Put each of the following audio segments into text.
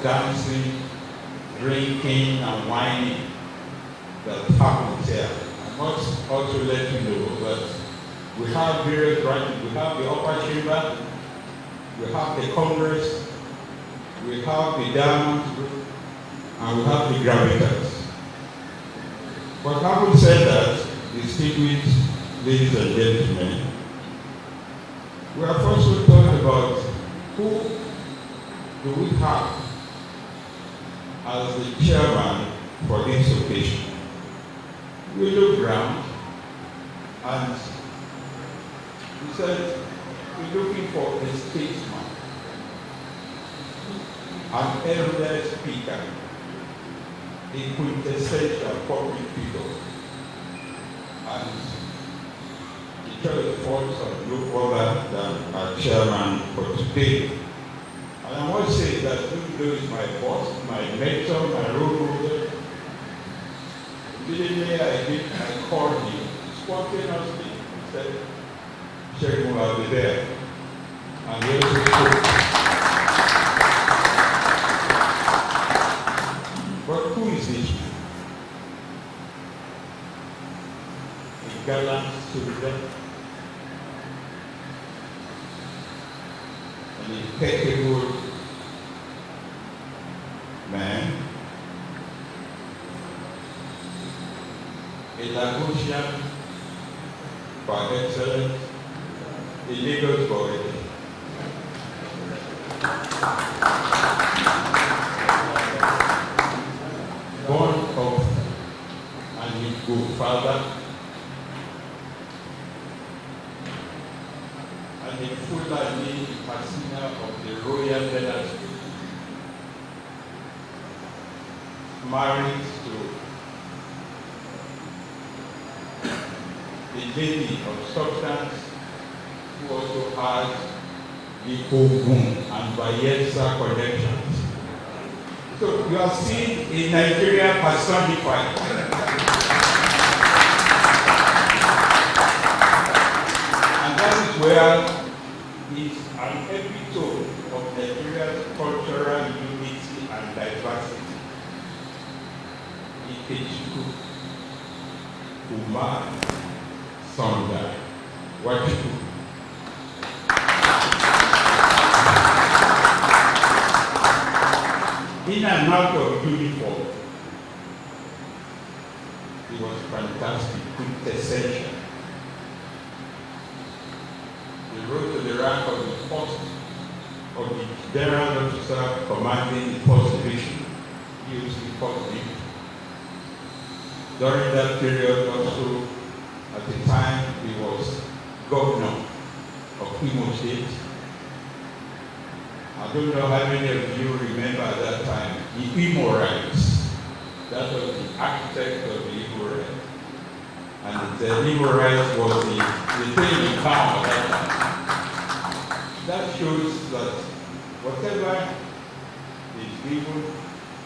dancing, drinking, and whining that happens here. I must also let you know that we have various branches. We have the upper chamber, we have the Congress, we have the Diamond Group, and we have the Gravitas. But having said that, distinguished ladies and gentlemen, we have also talked about who do we have as the chairman for this occasion. We looked around and we said we're looking for a statesman, an elder speaker, a quintessential public figure, and the church falls on no other than our chairman for today. And I must say that even though he's my boss, my mentor, my role model, immediately I called him spontaneously and said, Sheikh, I'll be there. And he also spoke. But who is this man? A gallant soldier, an impeccable man, a Lagosian by excellence, a Lagos boy. Born of an Igbo father and a Fulani Pasina of the royal dynasty, married to a lady of substance who also has the Ogun and Bayelsa connections. So you are seeing a Nigeria personified. And that is where is an epitome of Nigeria's cultural unity and diversity. Ikechukwu, Umar, Sonda, Wachukwu. In and out of uniform, it was fantastic, quintessential. He rose to the rank of the first of the general officer commanding the first division. He was the first division. During that period also, at the time, he was governor of Imo State. I don't know how many of you remember at that time, the Imo rights. That was the architect of the Imo rights. And the Imo rights was the thing in town at that time. That shows that whatever is given,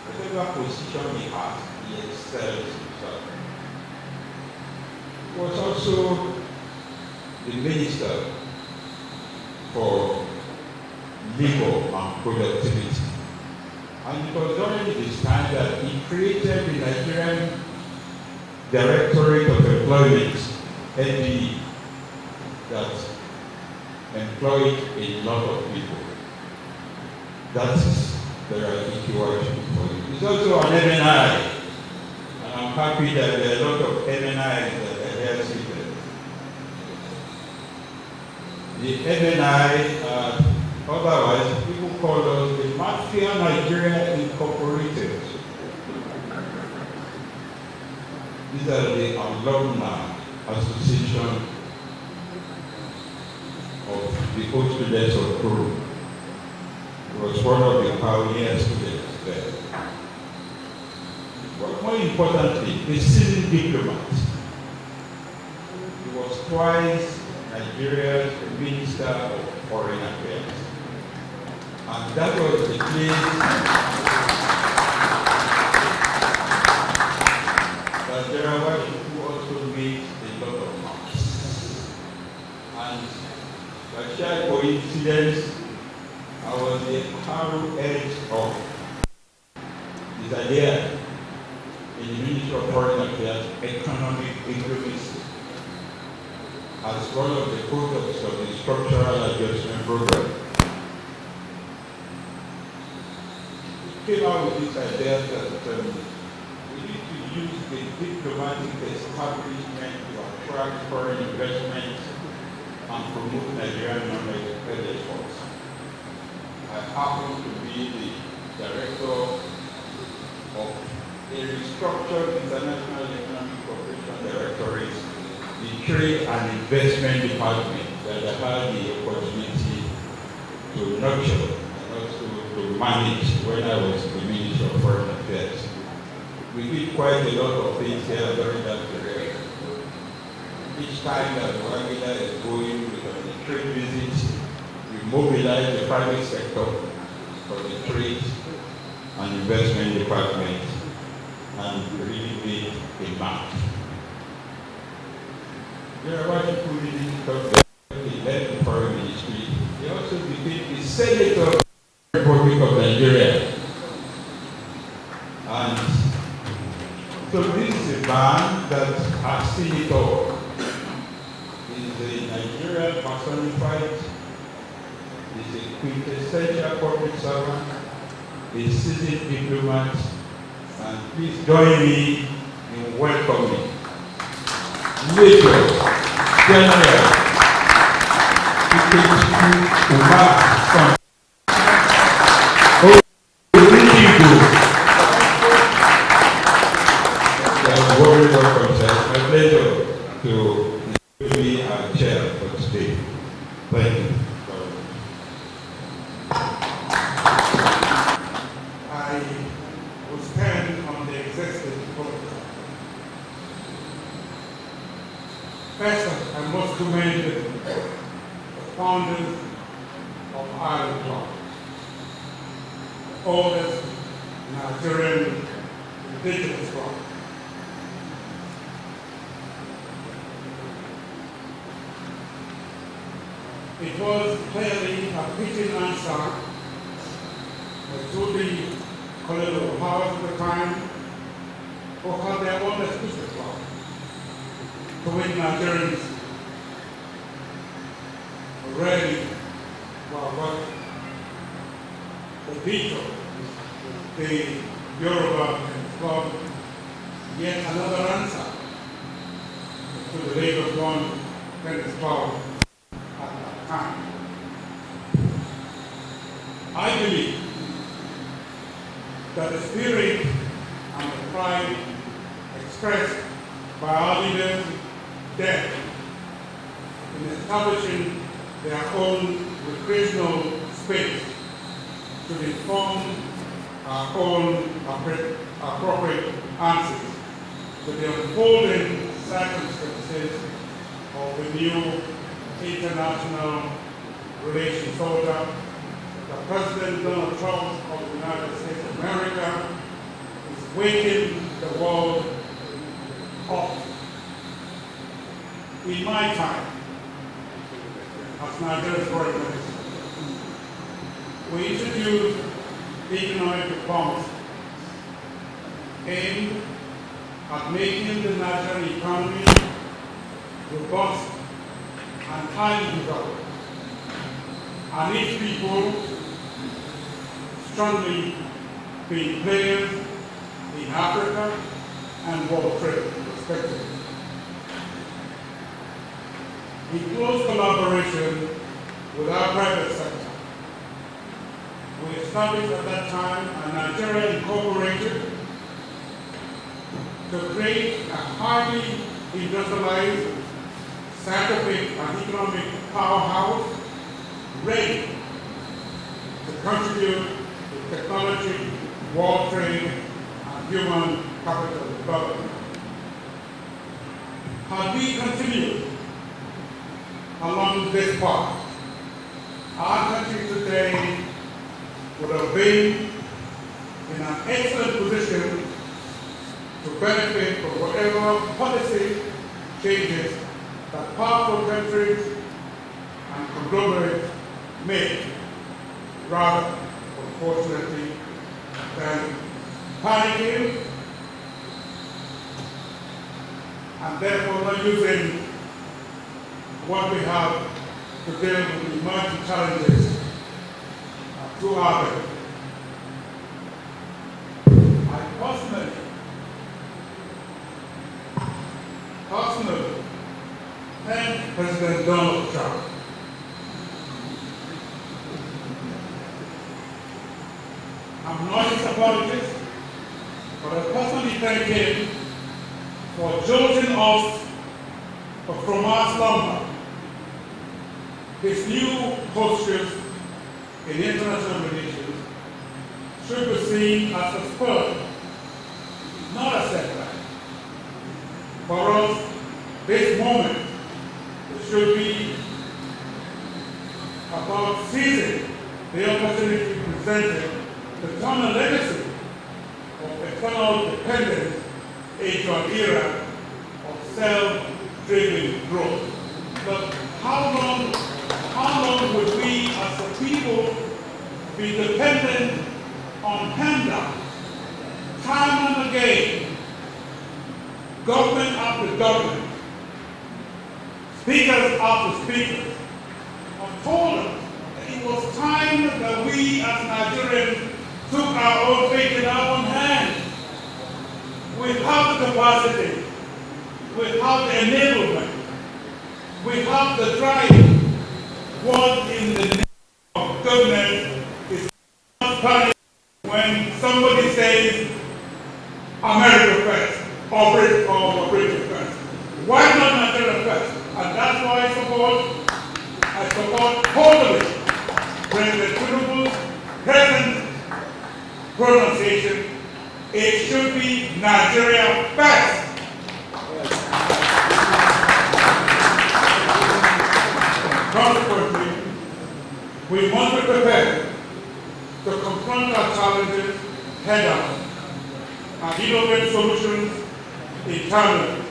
whatever position he has, he excels himself. He was also the minister for labor and productivity. And it was during this time that he created the Nigerian Directorate of Employment, NDE, that employed a lot of people. That is the right equation for you. It's also an MNI, and I'm happy that there are a lot of MNIs that are here seated. The MNI, otherwise, people call us the Mafia Nigeria Incorporated. These are the alumni association of the old students of Peru. He was one of the pioneer students there. But more importantly, a seasoned diplomat. He was twice Nigeria's Minister of Foreign Affairs. And that was the place that General Washington also made a lot of marks. And by sheer coincidence, I was the arrow edge of is that there in the Ministry of Foreign Affairs economic diplomacy as one of the products of the structural adjustment program. We came out with this idea that we need to use the diplomatic establishment to attract foreign investment and promote Nigerian non-exported exports. I happen to be the director of a restructured International Economic Cooperation Directorate, the Trade and Investment Department that I had the opportunity to nurture and also to manage when I was the Minister of Foreign Affairs. We did quite a lot of things here during that period. Each time that Wagner is going with a trade visit, we mobilize the private sector for the trade and investment department and really made a mark. There are white people really talk he led the foreign ministry. He also became the senator of the Republic of Nigeria. And so this is a man that has seen it all. He's a Nigerian personified. He's a quintessential public servant, a seasoned diplomat, and please join me in welcoming Major General Biscon Tv. Very welcome, sir. It's my pleasure to be our chair for today. Thank you. I will stand on the existing protocol. First, I must commend the founders of Ireland Club, the oldest Nigerian indigenous club. It was clearly a fitting answer to the colonial powers at the time, who had their own exclusive club, to which Nigerians were ready for what the veto, the Yoruba club, yet another answer to the Lagos one tennis club at that time. I believe that the spirit and the pride expressed by our leaders there in establishing their own recreational space should inform our own appropriate answers to the unfolding circumstances of the new international relations order that President Donald Trump of the United States of America is waking the world up. In my time, as Nigeria's foreign minister, we introduced economic reforms aimed at making the Nigerian economy robust and highly developed, and its people strongly being players in Africa and world trade, respectively. In close collaboration with our private sector, we established at that time a Nigeria Incorporated to create a highly industrialized, scientific and economic powerhouse ready to contribute to technology, world trade, and human capital development. Had we continued along this path, our country today would have been in an excellent position to benefit from whatever policy changes that powerful countries and conglomerates make, rather, unfortunately, than panicking, and therefore not using what we have to deal with the emerging challenges to others. I personally thank President Donald Trump I'm not his apologist, but I personally thank him for jolting us from our slumber. His new postures in international relations should be seen as a spur, not a setback. For us, this moment should be about seizing the opportunity presented to turn a legacy of external dependence into an era of self-driven growth. But how long would we as a people be dependent on handouts, time and again, government after government, speakers after speakers, have told us that it was time that we as Nigerians took our own fate in our own hands. We have the capacity, we have the enablement, we have the drive. What in the name of goodness is not panic when somebody says America first or Britain first? Why not Nigeria first? And that's why I support totally President Tinubu's present pronunciation. It should be Nigeria first. Consequently, we must be prepared to confront our challenges head-on and innovate solutions internally.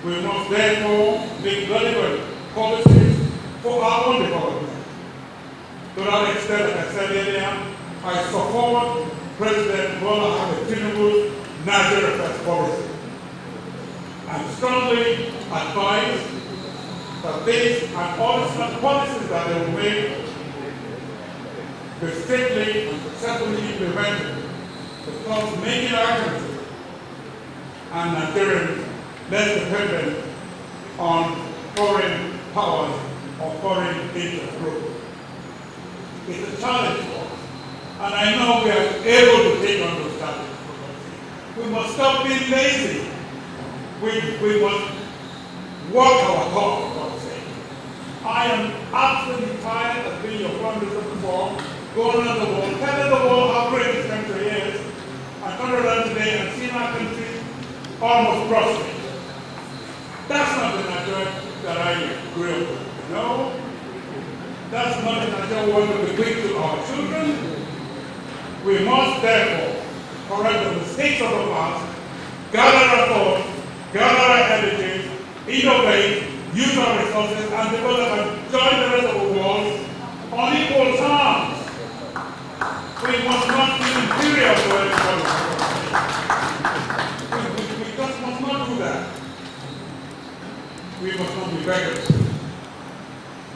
We must therefore make relevant policies for our own development. To that extent, like I said earlier, I support President Bola Ahmed Tinubu's Nigeria First policy. I strongly advise that this and all the policies that they will make be strictly and successfully implemented, because making our country and Nigerians less dependent on foreign powers or foreign interest groups. It's a challenge for us, and I know we are able to take on those challenges. We must stop being lazy. We must walk our talk, for God's sake. I am absolutely tired of being your prime minister before, going around the world, telling the world how great this country is, and turn around today and see our country almost prospering. That's not the Nigeria that I grew up with. No. That's not the Nigeria we want to bequeath to our children. We must therefore correct the mistakes of the past, gather our thoughts, gather our energies, innovate, use our resources, and develop and join the rest of the world on equal terms. We must not be inferior to anybody. We just must not do that. We must not be beggars.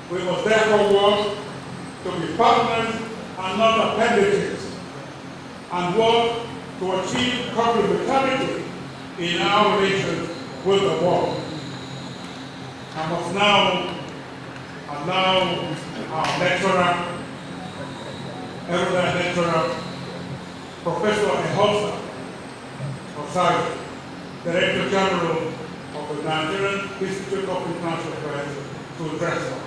We must therefore work to be partners and not appendages, and work to achieve complementarity in our relations with the world. I must now allow our lecturer, erudite lecturer, Professor Ehosa Osai, Director General of the Nigerian Institute of International Affairs, to address us.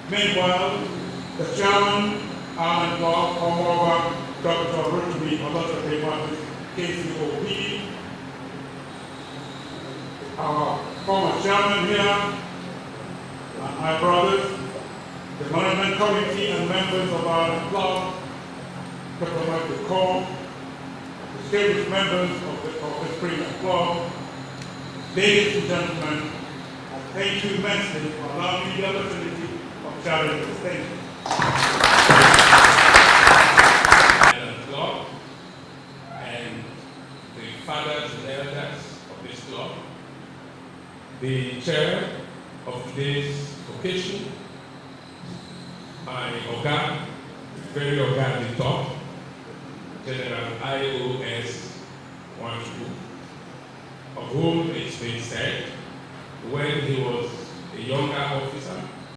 Meanwhile, the Chairman and Honorable Dr. Rotimi Olatope, KCOP, our former chairman here, and my brothers, the management committee and members of our club, diplomatic corps, the distinguished members of the Spring Club, ladies and gentlemen, I thank you immensely for allowing me the opportunity of sharing this stage. And The chair of today's occasion, my Oga, very Oga at the top, General IOS Wanchukwu, of whom it's been said when he was a younger officer,